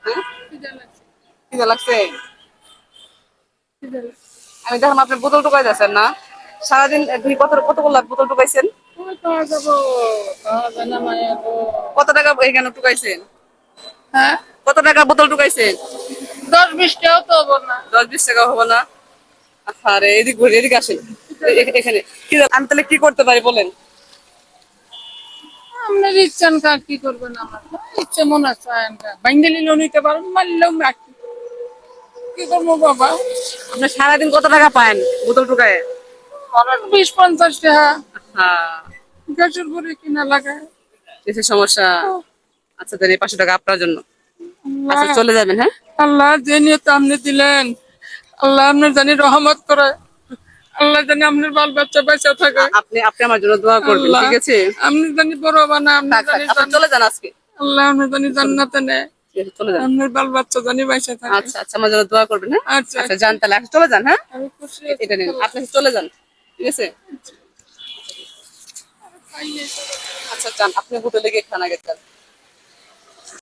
হ্যাঁ খিদে লাগছে। খিদে লাগছে? খিদে লাগছে। আমি দেখলাম আপনি বোতল টুকাই দিয়েছেন না, সারাদিন দুই কতগুলো বোতল টুকাইছেন? ওই খাওয়া যাবো, খাওয়া যায় না মায়া গো। কত টাকা এখানে টুকাইছেন? হ্যাঁ, কত টাকা বোতল টুকাইছেন? 10-20 টাকাও তো হবো না। 10-20 টাকা হবে না? আরে এদিক ঘুরে এদিকে আসেন। এখানে আমি তাহলে কি করতে পারি বলেন? আপনার ইচ্ছা কি করবেন, আমার ইচ্ছে মনে চায় বাঙ্গালিও নিতে পারেন, মারলেও রাখি, কি করবো বাবা। আপনি সারাদিন কত টাকা পান বোতল টুকায়? ধরেন 20-50 টাকা হ্যাঁ, গ্যাসের ভরে কিনা লাগায়। দেশের সমস্যা। আচ্ছা তাহলে এই 500 টাকা আপনার জন্য। আচ্ছা আল্লাহ, চলে যাবেন, হ্যাঁ? আল্লাহ যে নিয়ত আপনি দিলেন, আল্লাহ আপনার জানি রহমত করে, আল্লাহ জানি আপনার বাল বাচ্চা বাচ্চা থাকে। আপনি আপনি আমার জন্য দোয়া করবেন, আল্লাহ ঠিক আছে? আপনি জানি বড় বানা, আপনি থাক থাক, জানি আপনি চলে যান আজকে। আল্লাহ আপনি জানি চলে, জান্নাতে নেয়, ঠিক আছে চলে যান। আপনার বাল বাচ্চা জানি বাইসা থাকে। আচ্ছা আচ্ছা, আমার জন্য দোয়া করবেন, হ্যাঁ? আচ্ছা আচ্ছা আচ্ছা, যান তাহলে, এখন চলে যান, হ্যাঁ? আমি খুশি আছি। এটা নিন, আপনি চলে যান, ঠিক আছে? আচ্ছা যান, আপনি বোতলে গিয়ে খান আগে যান।